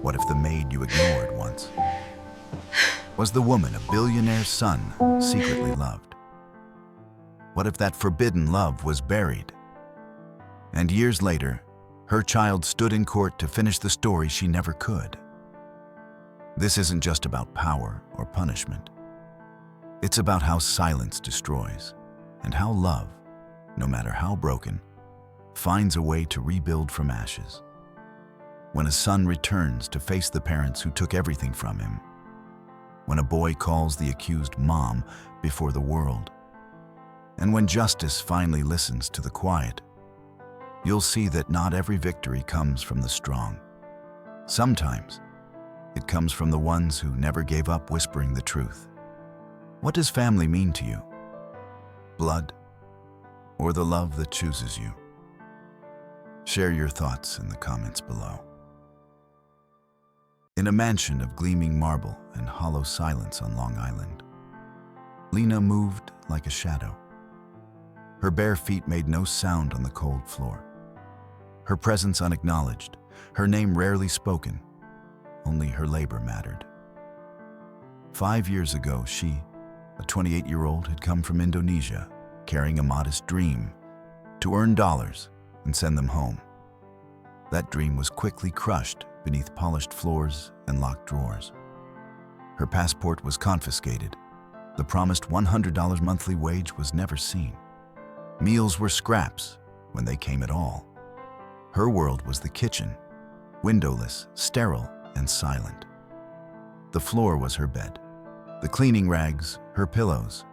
What if the maid you ignored once was the woman a billionaire's son secretly loved? What if that forbidden love was buried? And years later, her child stood in court to finish the story she never could. This isn't just about power or punishment. It's about how silence destroys, and how love, no matter how broken, finds a way to rebuild from ashes. When a son returns to face the parents who took everything from him, when a boy calls the accused mom before the world, and when justice finally listens to the quiet, you'll see that not every victory comes from the strong. Sometimes, it comes from the ones who never gave up whispering the truth. What does family mean to you? Blood, or the love that chooses you? Share your thoughts in the comments below. In a mansion of gleaming marble and hollow silence on Long Island, Lena moved like a shadow. Her bare feet made no sound on the cold floor. Her presence unacknowledged, her name rarely spoken. Only her labor mattered. 5 years ago, she, a 28-year-old, had come from Indonesia, carrying a modest dream to earn dollars and send them home. That dream was quickly crushed beneath polished floors and locked drawers. Her passport was confiscated. The promised $100 monthly wage was never seen. Meals were scraps when they came at all. Her world was the kitchen, windowless, sterile, and silent. The floor was her bed, the cleaning rags, her pillows.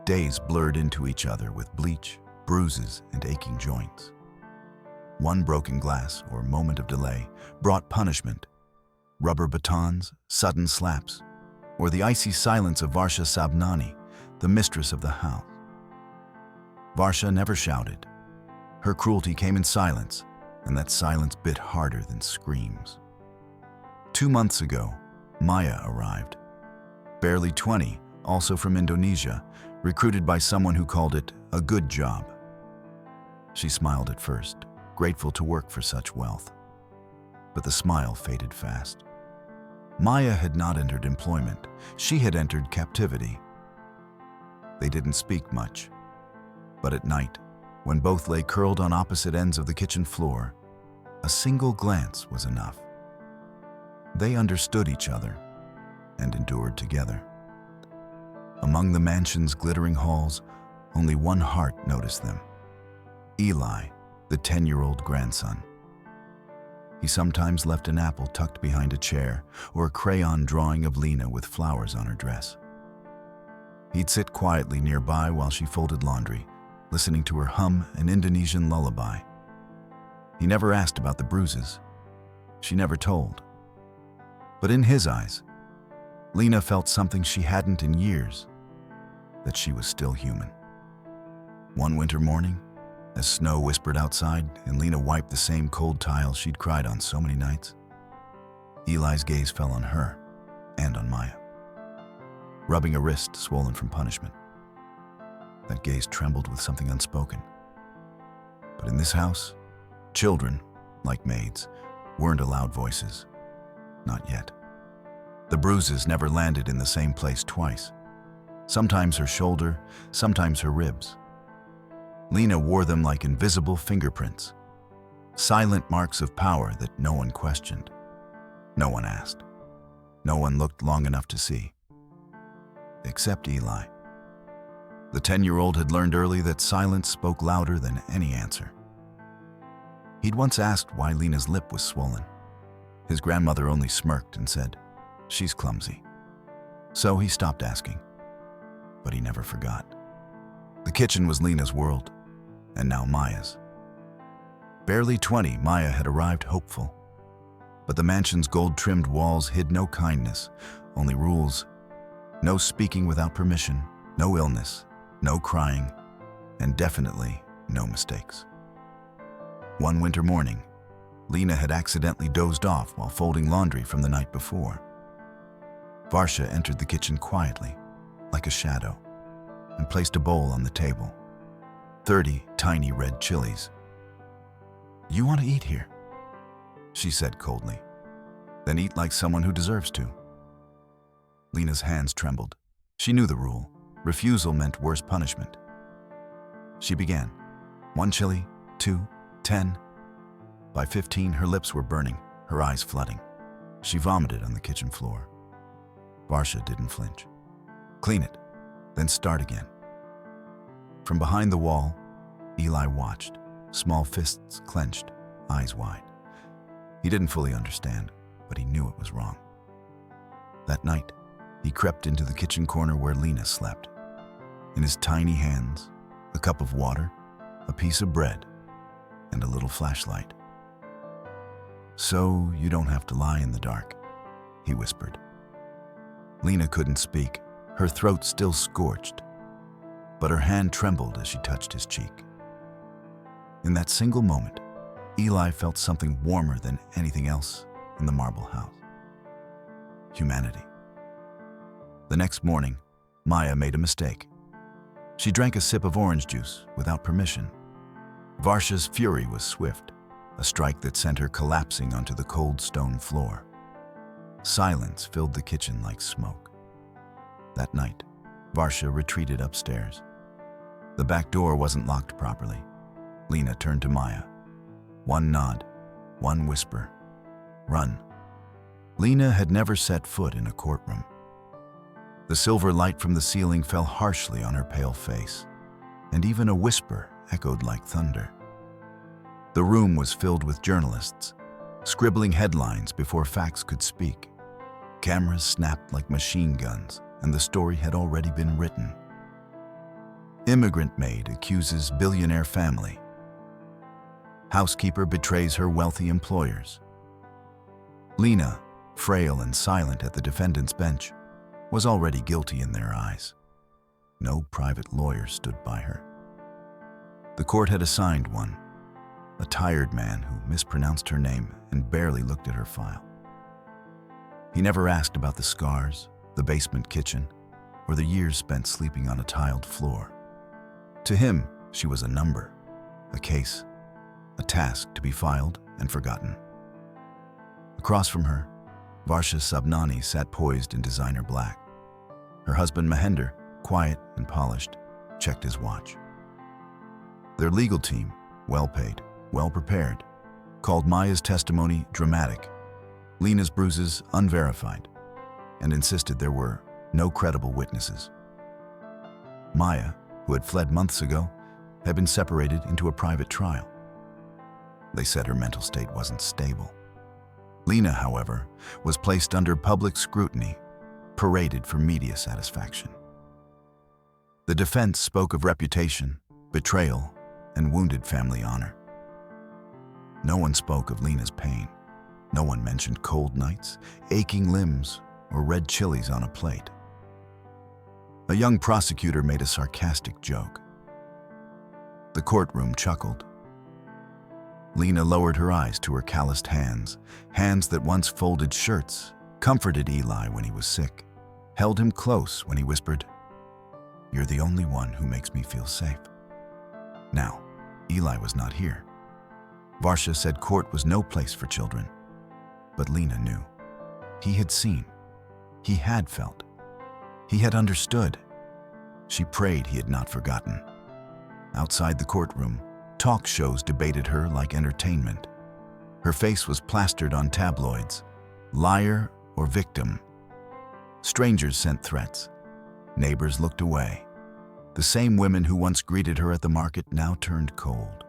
Days blurred into each other with bleach, bruises, and aching joints. One broken glass or moment of delay brought punishment: rubber batons, sudden slaps, or the icy silence of Varsha Sabnani, the mistress of the house. Varsha never shouted. Her cruelty came in silence, and that silence bit harder than screams. 2 months ago, Maya arrived. Barely 20, also from Indonesia, recruited by someone who called it a good job. She smiled at first, grateful to work for such wealth. But the smile faded fast. Maya had not entered employment. She had entered captivity. They didn't speak much. But at night, when both lay curled on opposite ends of the kitchen floor, a single glance was enough. They understood each other and endured together. Among the mansion's glittering halls, only one heart noticed them: Eli, the 10-year-old grandson. He sometimes left an apple tucked behind a chair or a crayon drawing of Lena with flowers on her dress. He'd sit quietly nearby while she folded laundry, listening to her hum an Indonesian lullaby. He never asked about the bruises. She never told. But in his eyes, Lena felt something she hadn't in years: that she was still human. One winter morning, as snow whispered outside and Lena wiped the same cold tiles she'd cried on so many nights, Eli's gaze fell on her and on Maya, rubbing a wrist swollen from punishment. That gaze trembled with something unspoken. But in this house, children, like maids, weren't allowed voices. Not yet. The bruises never landed in the same place twice. Sometimes her shoulder, sometimes her ribs. Lena wore them like invisible fingerprints, silent marks of power that no one questioned. No one asked. No one looked long enough to see. Except Eli. The 10-year-old had learned early that silence spoke louder than any answer. He'd once asked why Lena's lip was swollen. His grandmother only smirked and said, "She's clumsy." So he stopped asking. But he never forgot. The kitchen was Lena's world, and now Maya's. Barely 20, Maya had arrived hopeful. But the mansion's gold-trimmed walls hid no kindness, only rules. No speaking without permission, no illness, no crying, and definitely no mistakes. One winter morning, Lena had accidentally dozed off while folding laundry from the night before. Varsha entered the kitchen quietly, like a shadow, and placed a bowl on the table. 30 tiny red chilies. "You want to eat here?" she said coldly. Then eat like someone who deserves to. Lena's hands trembled. She knew the rule. Refusal meant worse punishment. She began. 1 chili, 2, 10. By 15, her lips were burning, her eyes flooding. She vomited on the kitchen floor. Varsha didn't flinch. Clean it, then start again. From behind the wall, Eli watched, small fists clenched, eyes wide. He didn't fully understand, but he knew it was wrong. That night, he crept into the kitchen corner where Lena slept. In his tiny hands, a cup of water, a piece of bread, and a little flashlight. "So you don't have to lie in the dark," he whispered. Lena couldn't speak, her throat still scorched, but her hand trembled as she touched his cheek. In that single moment, Eli felt something warmer than anything else in the marble house. Humanity. The next morning, Maya made a mistake. She drank a sip of orange juice without permission. Varsha's fury was swift, a strike that sent her collapsing onto the cold stone floor. Silence filled the kitchen like smoke. That night, Varsha retreated upstairs. The back door wasn't locked properly. Lena turned to Maya. One nod, one whisper. Run. Lena had never set foot in a courtroom. The silver light from the ceiling fell harshly on her pale face, and even a whisper echoed like thunder. The room was filled with journalists, scribbling headlines before facts could speak. Cameras snapped like machine guns, and the story had already been written. Immigrant maid accuses billionaire family. Housekeeper betrays her wealthy employers. Lena, frail and silent at the defendant's bench, was already guilty in their eyes. No private lawyer stood by her. The court had assigned one, a tired man who mispronounced her name and barely looked at her file. He never asked about the scars, the basement kitchen, or the years spent sleeping on a tiled floor. To him, she was a number, a case, a task to be filed and forgotten. Across from her, Varsha Subnani sat poised in designer black. Her husband Mahender, quiet and polished, checked his watch. Their legal team, well-paid, well-prepared, called Maya's testimony dramatic, Lena's bruises unverified, and insisted there were no credible witnesses. Maya, who had fled months ago, had been separated into a private trial. They said her mental state wasn't stable. Lena, however, was placed under public scrutiny, paraded for media satisfaction. The defense spoke of reputation, betrayal, and wounded family honor. No one spoke of Lena's pain. No one mentioned cold nights, aching limbs, or red chilies on a plate. A young prosecutor made a sarcastic joke. The courtroom chuckled. Lena lowered her eyes to her calloused hands, hands that once folded shirts, comforted Eli when he was sick, held him close when he whispered, "You're the only one who makes me feel safe." Now, Eli was not here. Varsha said court was no place for children, but Lena knew. He had seen. He had felt. He had understood. She prayed he had not forgotten. Outside the courtroom, talk shows debated her like entertainment. Her face was plastered on tabloids, liar or victim. Strangers sent threats. Neighbors looked away. The same women who once greeted her at the market now turned cold.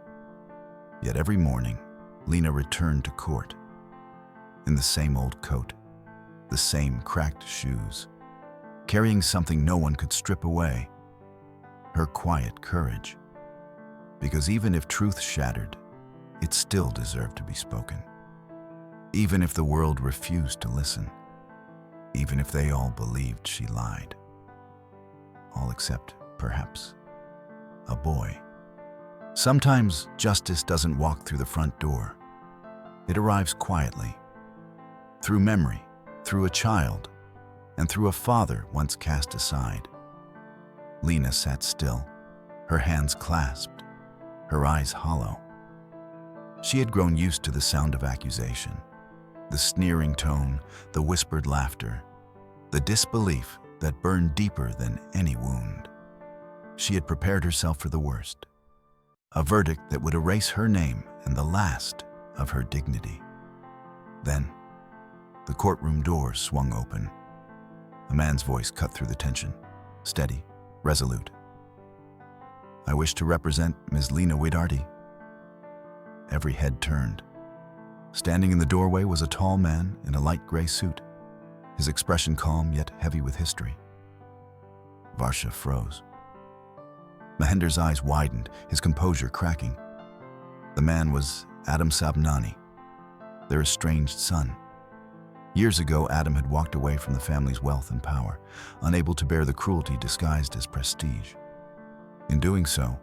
Yet every morning, Lena returned to court. In the same old coat, the same cracked shoes, carrying something no one could strip away, her quiet courage. Because even if truth shattered, it still deserved to be spoken. Even if the world refused to listen, even if they all believed she lied. All except, perhaps, a boy. Sometimes justice doesn't walk through the front door. It arrives quietly, through memory, through a child, and through a father once cast aside. Lena sat still, her hands clasped, her eyes hollow. She had grown used to the sound of accusation, The sneering tone, the whispered laughter, the disbelief that burned deeper than any wound. She had prepared herself for the worst, a verdict that would erase her name and the last of her dignity. Then, the courtroom doors swung open. A man's voice cut through the tension, steady, resolute. "I wish to represent Ms. Lena Widarty." Every head turned. Standing in the doorway was a tall man in a light gray suit, his expression calm yet heavy with history. Varsha froze. Mahender's eyes widened, his composure cracking. The man was Adam Sabnani, their estranged son. Years ago, Adam had walked away from the family's wealth and power, unable to bear the cruelty disguised as prestige. In doing so,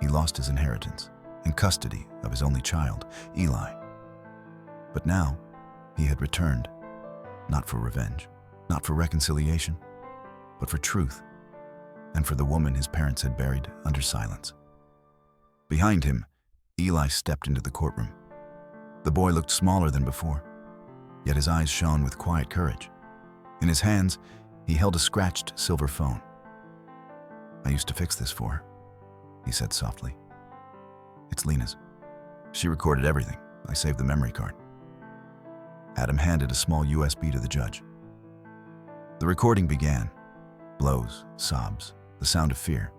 he lost his inheritance and custody of his only child, Eli. But now, he had returned, not for revenge, not for reconciliation, but for truth, and for the woman his parents had buried under silence. Behind him, Eli stepped into the courtroom. The boy looked smaller than before, yet his eyes shone with quiet courage. In his hands, he held a scratched silver phone. "I used to fix this for her," he said softly. "It's Lena's. She recorded everything. I saved the memory card." Adam handed a small USB to the judge. The recording began. Blows, sobs, the sound of fear.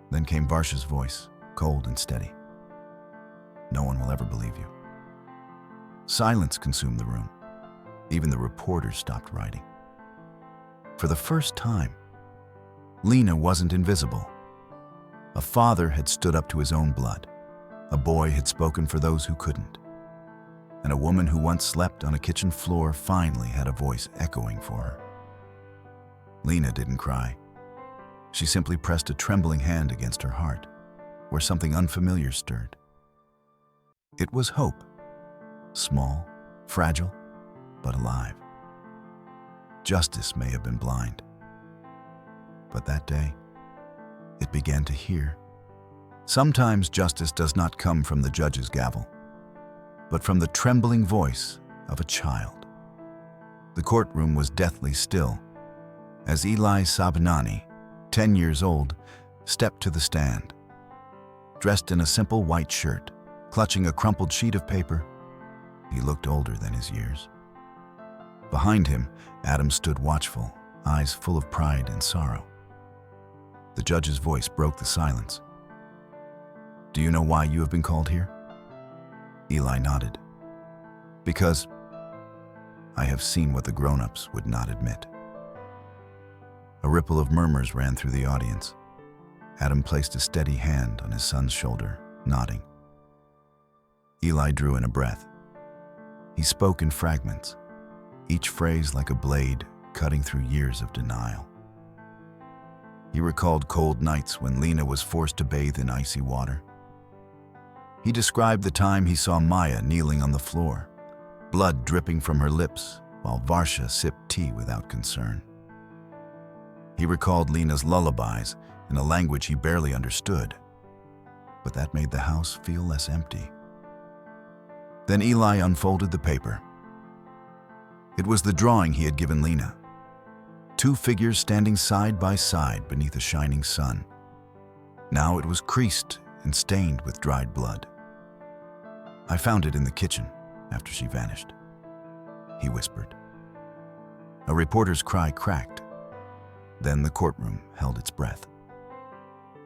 Then came Varsha's voice, cold and steady. "No one will ever believe you." Silence consumed the room. Even the reporters stopped writing. For the first time, Lena wasn't invisible. A father had stood up to his own blood. A boy had spoken for those who couldn't. And a woman who once slept on a kitchen floor finally had a voice echoing for her. Lena didn't cry. She simply pressed a trembling hand against her heart, where something unfamiliar stirred. It was hope. Small, fragile, but alive. Justice may have been blind, but that day, it began to hear. Sometimes justice does not come from the judge's gavel, but from the trembling voice of a child. The courtroom was deathly still as Eli Sabnani, 10 years old, stepped to the stand. Dressed in a simple white shirt, clutching a crumpled sheet of paper, he looked older than his years. Behind him, Adam stood watchful, eyes full of pride and sorrow. The judge's voice broke the silence. "Do you know why you have been called here?" Eli nodded. "Because I have seen what the grown-ups would not admit." A ripple of murmurs ran through the audience. Adam placed a steady hand on his son's shoulder, nodding. Eli drew in a breath. He spoke in fragments, each phrase like a blade cutting through years of denial. He recalled cold nights when Lena was forced to bathe in icy water. He described the time he saw Maya kneeling on the floor, blood dripping from her lips while Varsha sipped tea without concern. He recalled Lena's lullabies in a language he barely understood, but that made the house feel less empty. Then Eli unfolded the paper. It was the drawing he had given Lena. 2 figures standing side by side beneath a shining sun. Now it was creased and stained with dried blood. "I found it in the kitchen after she vanished," he whispered. A reporter's cry cracked. Then the courtroom held its breath.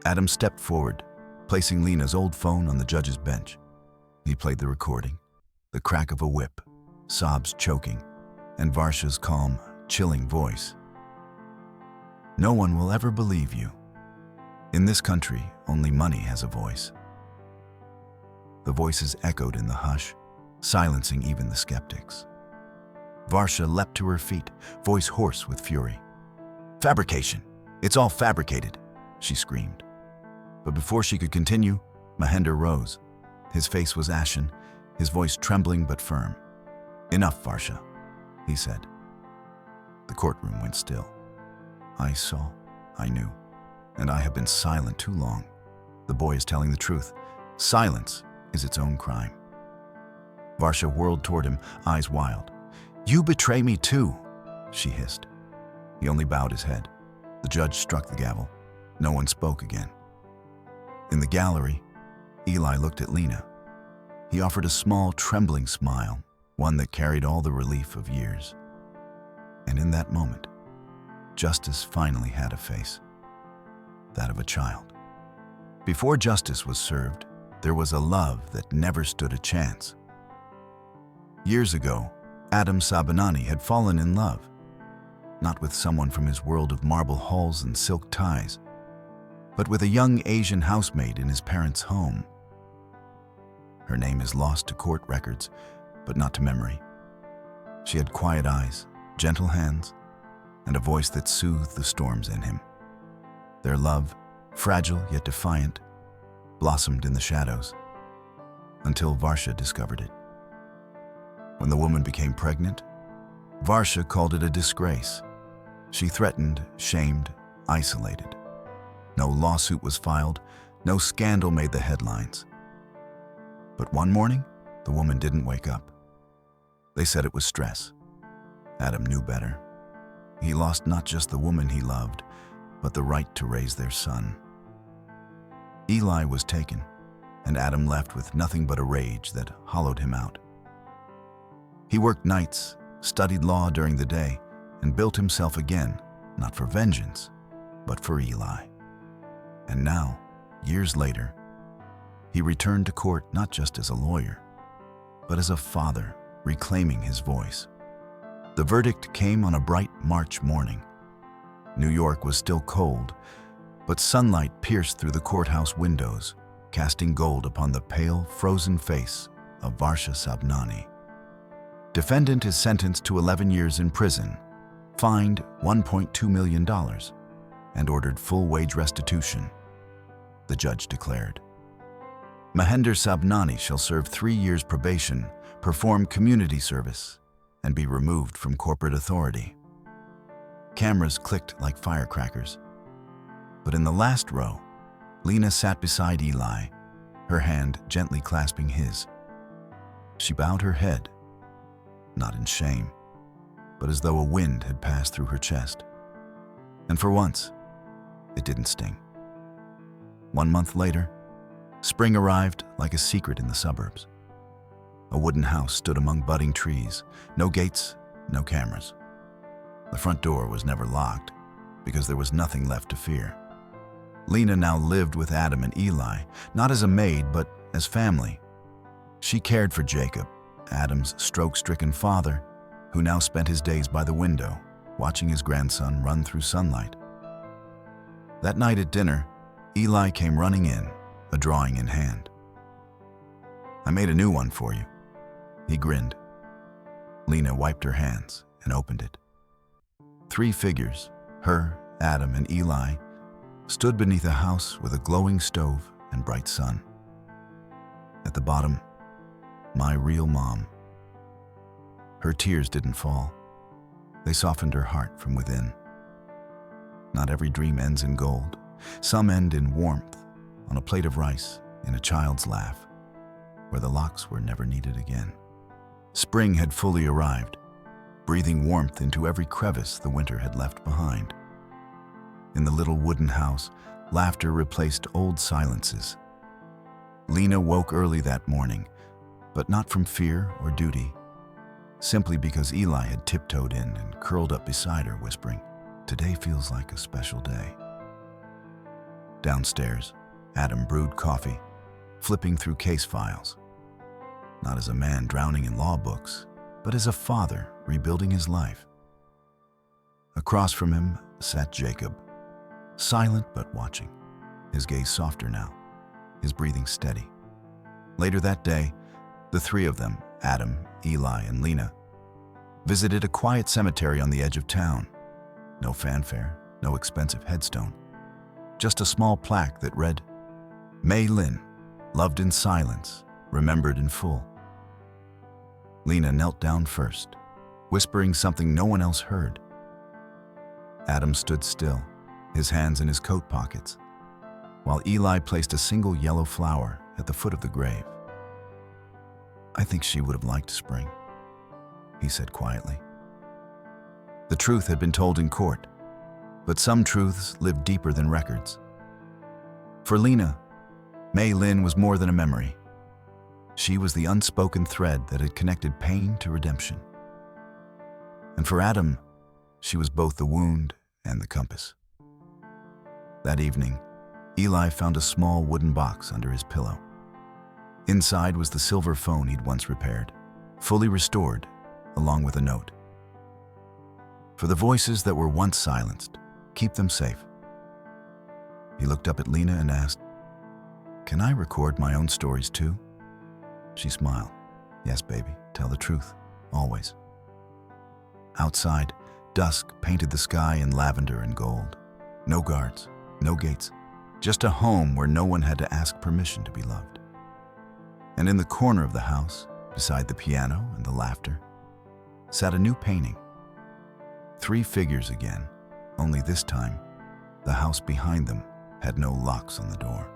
Adam stepped forward, placing Lena's old phone on the judge's bench. He played the recording, the crack of a whip, sobs choking, and Varsha's calm, chilling voice. "No one will ever believe you. In this country, only money has a voice." The voices echoed in the hush, silencing even the skeptics. Varsha leapt to her feet, voice hoarse with fury. "Fabrication! It's all fabricated!" she screamed. But before she could continue, Mahender rose. His face was ashen, his voice trembling but firm. "Enough, Varsha," he said. The courtroom went still. "I saw, I knew, and I have been silent too long. The boy is telling the truth. Silence is its own crime." Varsha whirled toward him, eyes wild. "You betray me too," she hissed. He only bowed his head. The judge struck the gavel. No one spoke again. In the gallery, Eli looked at Lena. He offered a small, trembling smile, one that carried all the relief of years. And in that moment, justice finally had a face. That of a child. Before justice was served, there was a love that never stood a chance. Years ago, Adam Sabanani had fallen in love, not with someone from his world of marble halls and silk ties, but with a young Asian housemaid in his parents' home. Her name is lost to court records, but not to memory. She had quiet eyes, gentle hands, and a voice that soothed the storms in him. Their love, fragile yet defiant, blossomed in the shadows, until Varsha discovered it. When the woman became pregnant, Varsha called it a disgrace. She threatened, shamed, isolated. No lawsuit was filed, no scandal made the headlines. But one morning, the woman didn't wake up. They said it was stress. Adam knew better. He lost not just the woman he loved, but the right to raise their son. Eli was taken, and Adam left with nothing but a rage that hollowed him out. He worked nights, studied law during the day, and built himself again, not for vengeance, but for Eli. And now, years later, he returned to court not just as a lawyer, but as a father reclaiming his voice. The verdict came on a bright March morning. New York was still cold, but sunlight pierced through the courthouse windows, casting gold upon the pale, frozen face of Varsha Sabnani. Defendant is sentenced to 11 years in prison, fined $1.2 million, and ordered full wage restitution. The judge declared. Mahendra Sabnani shall serve 3 years probation, perform community service, and be removed from corporate authority. Cameras clicked like firecrackers. But in the last row, Lena sat beside Eli, her hand gently clasping his. She bowed her head, not in shame, but as though a wind had passed through her chest. And for once, it didn't sting. 1 month later, spring arrived like a secret in the suburbs. A wooden house stood among budding trees, no gates, no cameras. The front door was never locked because there was nothing left to fear. Lena now lived with Adam and Eli, not as a maid, but as family. She cared for Jacob, Adam's stroke-stricken father, who now spent his days by the window, watching his grandson run through sunlight. That night at dinner, Eli came running in, a drawing in hand. "I made a new one for you." He grinned. Lena wiped her hands and opened it. 3 figures, her, Adam, and Eli, stood beneath a house with a glowing stove and bright sun. At the bottom, my real mom. Her tears didn't fall. They softened her heart from within. Not every dream ends in gold. Some end in warmth, on a plate of rice, in a child's laugh, where the locks were never needed again. Spring had fully arrived, breathing warmth into every crevice the winter had left behind. In the little wooden house, laughter replaced old silences. Lena woke early that morning, but not from fear or duty, simply because Eli had tiptoed in and curled up beside her, whispering, "Today feels like a special day." Downstairs, Adam brewed coffee, flipping through case files. Not as a man drowning in law books, but as a father rebuilding his life. Across from him sat Jacob, silent but watching, his gaze softer now, his breathing steady. Later that day, the 3 of them, Adam, Eli, and Lena, visited a quiet cemetery on the edge of town. No fanfare, no expensive headstone, just a small plaque that read, "Mei Lin, loved in silence, remembered in full." Lena knelt down first, whispering something no one else heard. Adam stood still, his hands in his coat pockets, while Eli placed a single yellow flower at the foot of the grave. I think she would have liked spring, he said quietly. The truth had been told in court, but some truths live deeper than records. For Lena, Mei Lin was more than a memory. She was the unspoken thread that had connected pain to redemption. And for Adam, she was both the wound and the compass. That evening, Eli found a small wooden box under his pillow. Inside was the silver phone he'd once repaired, fully restored, along with a note. For the voices that were once silenced, keep them safe. He looked up at Lena and asked, "Can I record my own stories too?" She smiled. "Yes, baby, tell the truth, always." Outside, dusk painted the sky in lavender and gold. No guards, no gates, just a home where no one had to ask permission to be loved. And in the corner of the house, beside the piano and the laughter, sat a new painting. 3 figures again, only this time, the house behind them had no locks on the door.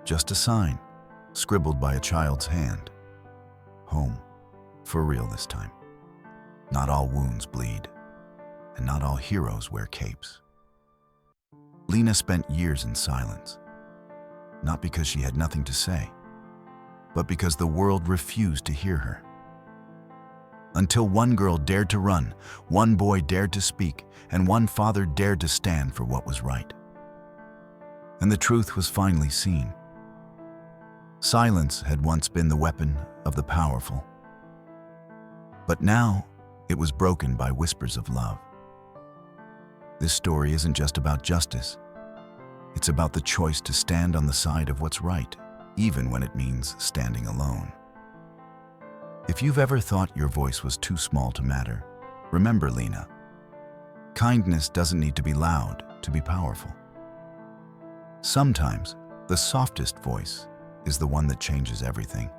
Just a sign, scribbled by a child's hand. Home, for real this time. Not all wounds bleed, and not all heroes wear capes. Lena spent years in silence, not because she had nothing to say, but because the world refused to hear her. Until one girl dared to run, one boy dared to speak, and one father dared to stand for what was right. And the truth was finally seen. Silence had once been the weapon of the powerful, but now it was broken by whispers of love. This story isn't just about justice. It's about the choice to stand on the side of what's right, even when it means standing alone. If you've ever thought your voice was too small to matter, remember, Lena, kindness doesn't need to be loud to be powerful. Sometimes the softest voice is the one that changes everything.